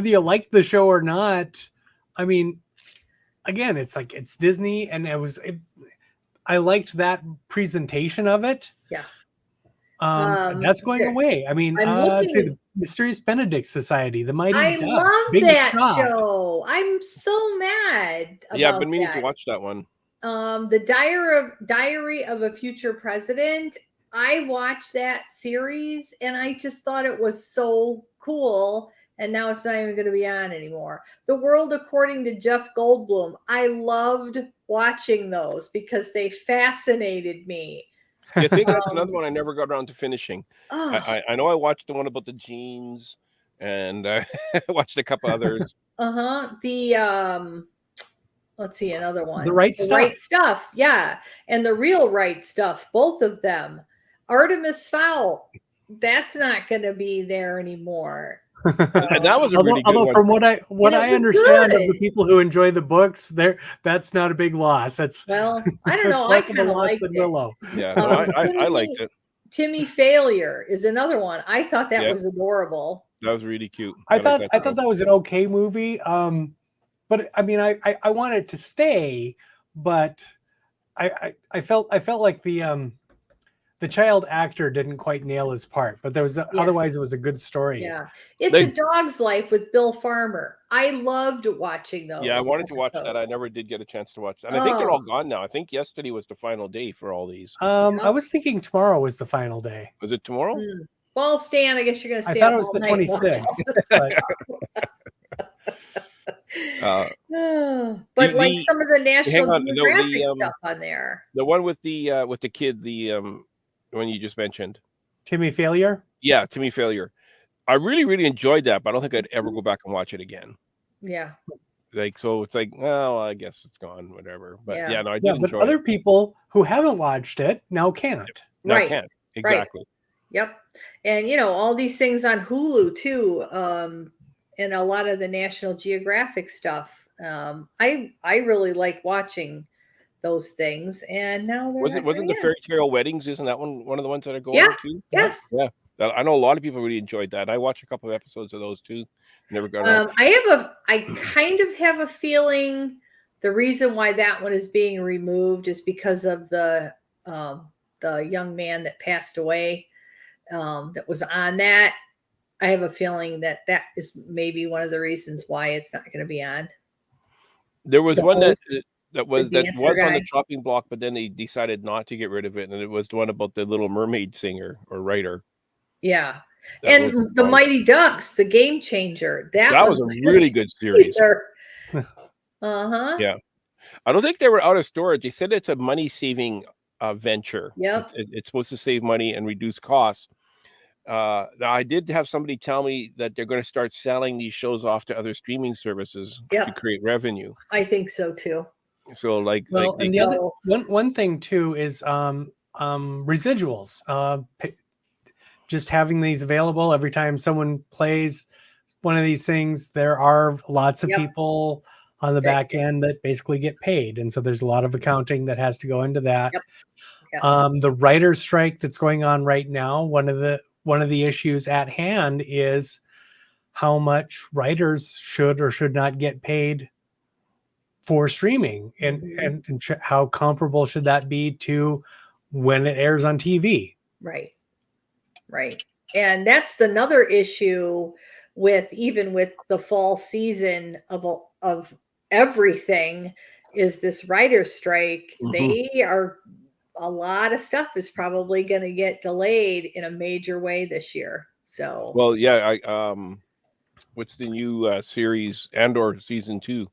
you like the show or not, I mean, again, it's like it's Disney, and I liked that presentation of it. Yeah. That's going away. I mean, let's see, the Mysterious Benedict Society, the Mighty I Ducks, love Big that Shot. show. I'm so mad about Yeah, I've been meaning that. to watch that one. The Diary of a Future President. I watched that series and I just thought it was so cool. And now it's not even going to be on anymore. The World According to Jeff Goldblum. I loved watching those because they fascinated me. Yeah, I think that's another one I never got around to finishing. I know I watched the one about the genes, and I watched a couple others. Let's see, another one. The Right Stuff. Right Stuff, yeah. And The Real Right Stuff, both of them. Artemis Fowl, that's not going to be there anymore. And that was a really good one. From what I understand of the people who enjoy the books, that's not a big loss. That's well, I don't know. I kind of liked it. Willow. Yeah, no, I liked it. Timmy Failure is another one. I thought that was adorable. That was really cute. I thought that was an okay movie. But I mean, I wanted to stay, but I felt like the child actor didn't quite nail his part, but there was otherwise it was a good story. Yeah, it's A Dog's Life with Bill Farmer. I loved watching those. Yeah, I wanted to watch that. I never did get a chance to watch that. And I think they're all gone now. I think yesterday was the final day for all these. I was thinking tomorrow was the final day. Was it tomorrow? Well, Stan, I guess you're going to stay. I thought it was the 26th. But like some of the National Geographic stuff on there. The one with the kid, the one you just mentioned, Timmy Failure. Yeah, Timmy Failure. I really, really enjoyed that, but I don't think I'd ever go back and watch it again. Yeah. Like, so it's like, well, I guess it's gone, whatever. But yeah, no, I did enjoy but other people who haven't watched it now can't. Right. Can't. Exactly. Right. Yep. And all these things on Hulu too. And a lot of the National Geographic stuff. I really like watching those things, and now wasn't the Fairy Tale Weddings? Isn't that one of the ones that are going too? Yes. Yeah. I know a lot of people really enjoyed that. I watched a couple of episodes of those too. Never got on. I kind of have a feeling the reason why that one is being removed is because of the young man that passed away that was on that. I have a feeling that is maybe one of the reasons why it's not going to be on. There was one that was on the chopping block, but then they decided not to get rid of it, and it was the one about the Little Mermaid singer or writer. Yeah, and the Mighty Ducks, the Game Changer. That was a really good series. Yeah, I don't think they were out of storage. They said it's a money-saving venture. Yep, it's supposed to save money and reduce costs. I did have somebody tell me that they're going to start selling these shows off to other streaming services to create revenue. I think so too. So and the other one thing too is residuals. Just having these available every time someone plays one of these things, there are lots of people on the back end that basically get paid, and so there's a lot of accounting that has to go into that. The writer's strike that's going on right now, one of the issues at hand is how much writers should or should not get paid for streaming, and how comparable should that be to when it airs on TV. Right. And that's another issue with the fall season of everything is this writer's strike. A lot of stuff is probably going to get delayed in a major way this year. So, well, yeah, what's the new series? Andor season 2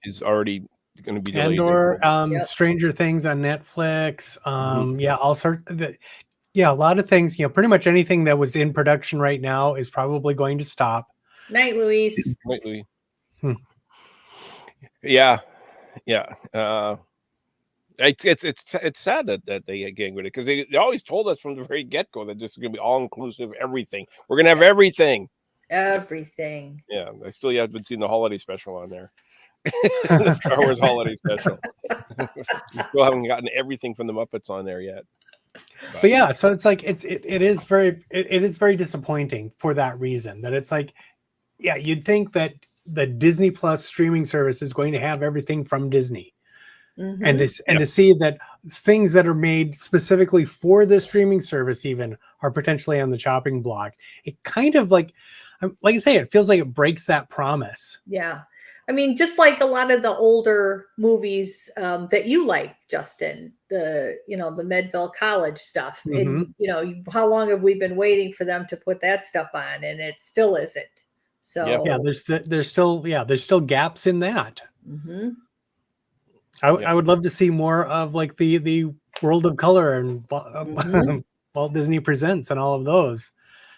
is already going to be delayed. Andor, Stranger Things on Netflix. All sorts. A lot of things. Pretty much anything that was in production right now is probably going to stop. Night, Louise. Night, Louise. Yeah. It's sad that they get getting rid of it, because they always told us from the very get-go that this is going to be all-inclusive everything. We're going to have everything. Everything. Yeah, I still haven't seen the holiday special on there. The Star Wars holiday special. Still haven't gotten everything from the Muppets on there yet. But yeah, so it's like it is very disappointing for that reason. That it's like, yeah, you'd think that the Disney Plus streaming service is going to have everything from Disney. And to see that things that are made specifically for the streaming service even are potentially on the chopping block, it kind of like I say, it feels like it breaks that promise. Yeah. I mean, just like a lot of the older movies that you like, Justin, the Medville College stuff. And, how long have we been waiting for them to put that stuff on? And it still isn't. So yeah, there's still gaps in that. I would love to see more of like the World of Color and Walt Disney Presents and all of those.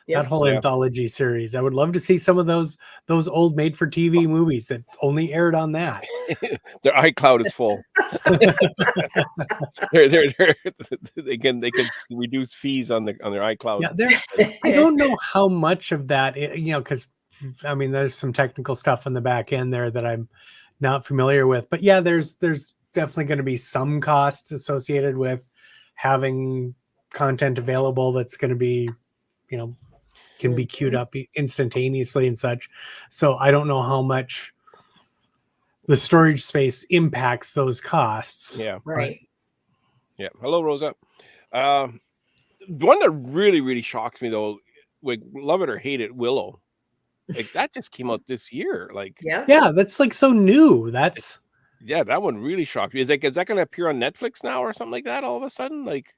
That whole anthology series. I would love to see some of those old made-for-TV movies that only aired on that. Their iCloud is full. they can reduce fees on their iCloud. Yeah, I don't know how much of that, because I mean, there's some technical stuff in the back end there that I'm not familiar with. But yeah, there's definitely going to be some costs associated with having content available that's going to be, can be queued up instantaneously and such. So I don't know how much the storage space impacts those costs. Yeah. Right. Yeah. Hello, Rosa. The one that really, really shocks me though, like, love it or hate it, Willow. Like, that just came out this year. Like, yeah, that's like so new. That one really shocked me. Is that going to appear on Netflix now or something like that? All of a sudden, like.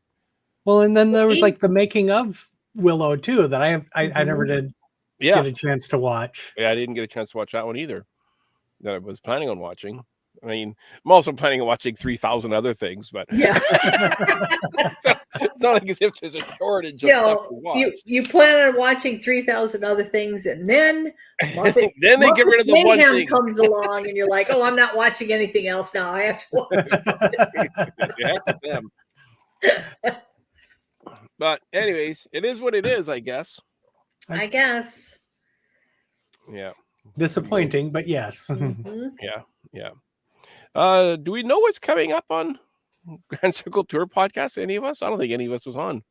Well, and then there was like the making of Willow too that I never did get a chance to watch. Yeah, I didn't get a chance to watch that one either. That I was planning on watching. I mean, I'm also planning on watching 3,000 other things, but it's not like as if there's a shortage of stuff to watch. You plan on watching 3,000 other things, and then then they get rid of the one thing. Comes along, and you're like, oh, I'm not watching anything else now. I have to watch them. But anyways, it is what it is, I guess. I guess. Yeah. Disappointing, but yes. Yeah. Do we know what's coming up on Grand Circle Tour podcast? Any of us? I don't think any of us was on.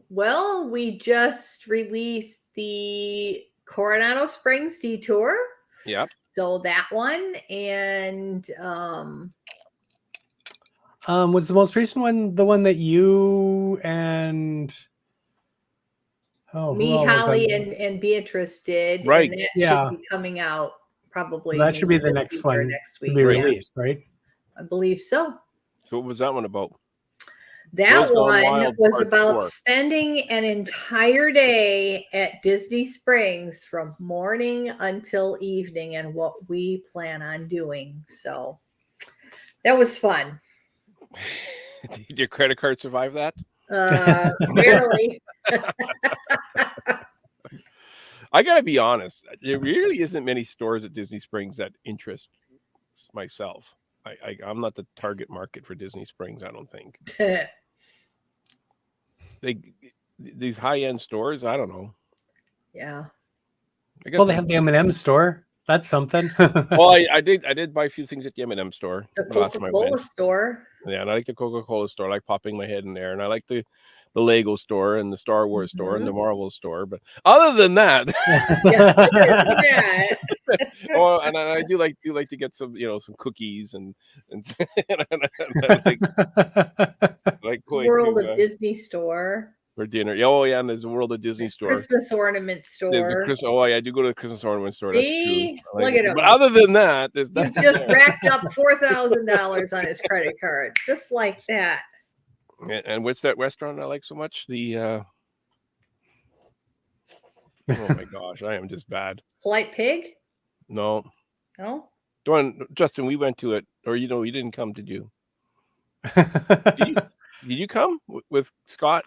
Well, we just released the Coronado Springs Detour. Yeah. So that one, and was the most recent one the one that you and me, Holly, and Beatrice did? Right. And that should be coming out probably. That should be the next one next week to be released, right? I believe so. So what was that one about? That one was about spending an entire day at Disney Springs from morning until evening and what we plan on doing. So that was fun. Did your credit card survive that? Barely. I gotta be honest. There really isn't many stores at Disney Springs that interest myself. I'm not the target market for Disney Springs, I don't think. These high-end stores, I don't know. Yeah. Well, they have the M&M store. That's something. Well, I did buy a few things at the M&M store. The Coca-Cola store. Yeah, and I like the Coca-Cola store. I like popping my head in there, and I like the Lego store and the Star Wars store and the Marvel store. But other than that, oh, and I do like to get some cookies and like going World of Disney store for dinner. Oh yeah, and there's a World of Disney store, Christmas ornament store. I do go to the Christmas ornament store. See, look at him. But other than that, there's you just racked up $4,000 on his credit card, just like that. And what's that restaurant I like so much? The oh my gosh, I am just bad. Polite Pig? No. The one, Justin, we went to it, or you didn't come, did you? Did you come with Scott?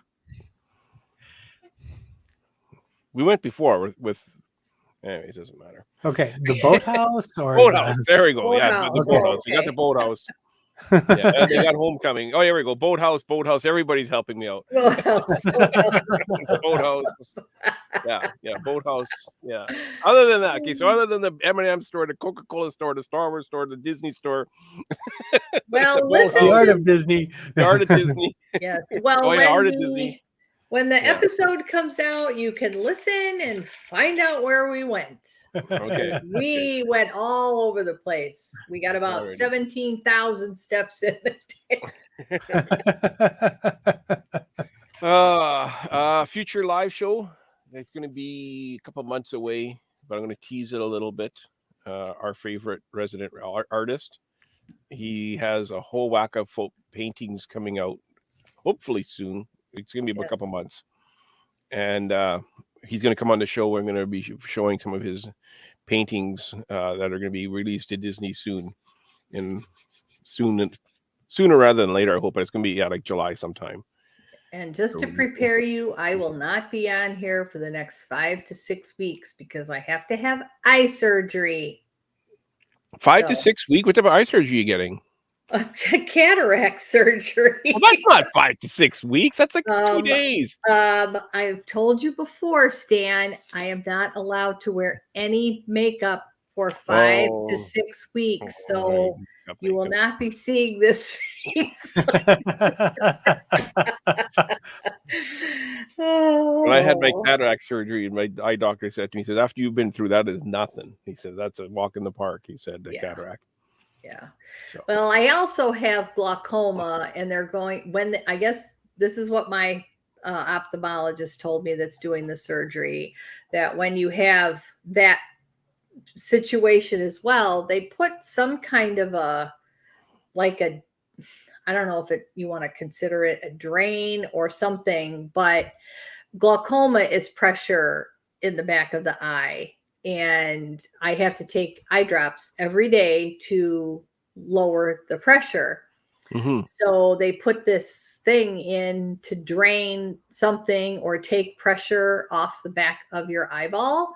We went before with anyways, it doesn't matter. Okay, the boathouse or boathouse. There we go. Boathouse. The boathouse. We got the boathouse. Yeah, they got homecoming. Oh, here we go. Boathouse. Everybody's helping me out. Boathouse. Yeah, boathouse. Yeah. Other than that, okay. So other than the M&M store, the Coca-Cola store, the Star Wars store, the Disney store. Well, listen. The Art of Disney. The Art of Disney. Yes. Well, Art of Disney. When the episode comes out, you can listen and find out where we went. Okay. We went all over the place. We got about 17,000 steps in the day. Future live show. It's going to be a couple months away, but I'm going to tease it a little bit. Our favorite resident artist. He has a whole whack of folk paintings coming out, hopefully soon. It's going to be a couple months. And he's going to come on the show. We're going to be showing some of his paintings that are going to be released to Disney soon. And sooner rather than later, I hope. But it's going to be like July sometime. And just to prepare you, I will not be on here for the next 5 to 6 weeks because I have to have eye surgery. 5 to 6 weeks? What type of eye surgery are you getting? Cataract surgery. Well, that's not 5 to 6 weeks. That's like 2 days. I've told you before, Stan, I am not allowed to wear any makeup for 5 to 6 weeks. So you will not be seeing this face. When I had my cataract surgery, my eye doctor said to me, he says, after you've been through that is nothing. He says, that's a walk in the park. He said, the cataract. Yeah. So. Well, I also have glaucoma, and they're going I guess this is what my ophthalmologist told me that's doing the surgery, that when you have that situation as well, they put some kind of I don't know if you want to consider it a drain or something, but glaucoma is pressure in the back of the eye. And I have to take eye drops every day to lower the pressure. Mm-hmm. So they put this thing in to drain something or take pressure off the back of your eyeball.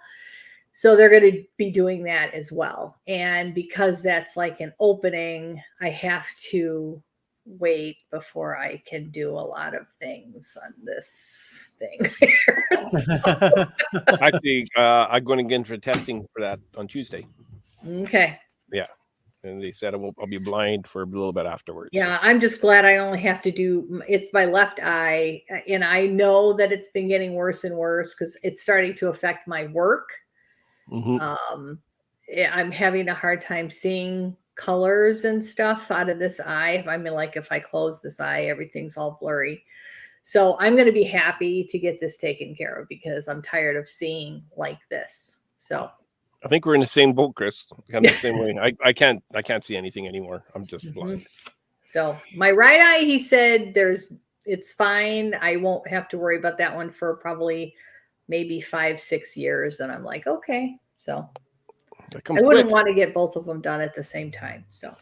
So they're going to be doing that as well. And because that's like an opening, I have to wait before I can do a lot of things on this thing. Actually, I'm going again for testing for that on Tuesday. Okay. Yeah. And they said I'll be blind for a little bit afterwards. Yeah, I'm just glad I only have to it's my left eye. And I know that it's been getting worse and worse because it's starting to affect my work. Mm-hmm. I'm having a hard time seeing colors and stuff out of this eye. I mean, like if I close this eye, everything's all blurry. So I'm going to be happy to get this taken care of because I'm tired of seeing like this. So I think we're in the same boat, Chris. I'm the same way. I can't see anything anymore. I'm just blind. So my right eye, he said it's fine. I won't have to worry about that one for probably maybe 5-6 years. And I'm like, okay. So I wouldn't want to get both of them done at the same time. So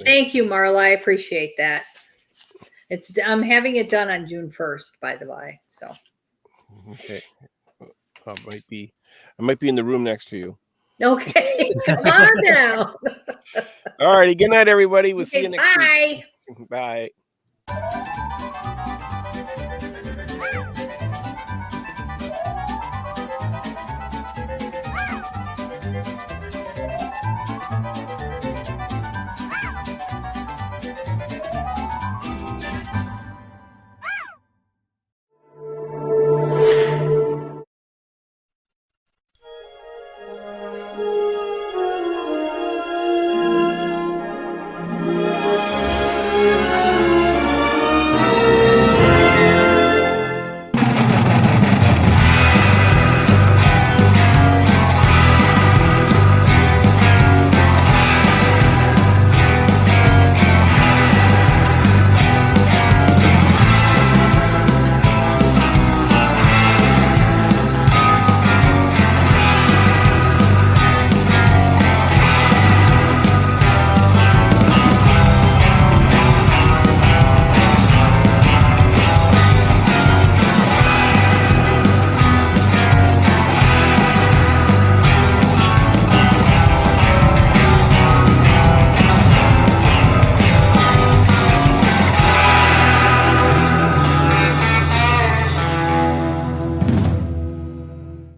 thank you, Marla. I appreciate that. I'm having it done on June 1st, by the way. So okay. I might be in the room next to you. Okay. Come on down. All righty. Good night, everybody. We'll see you next week. Bye. Bye.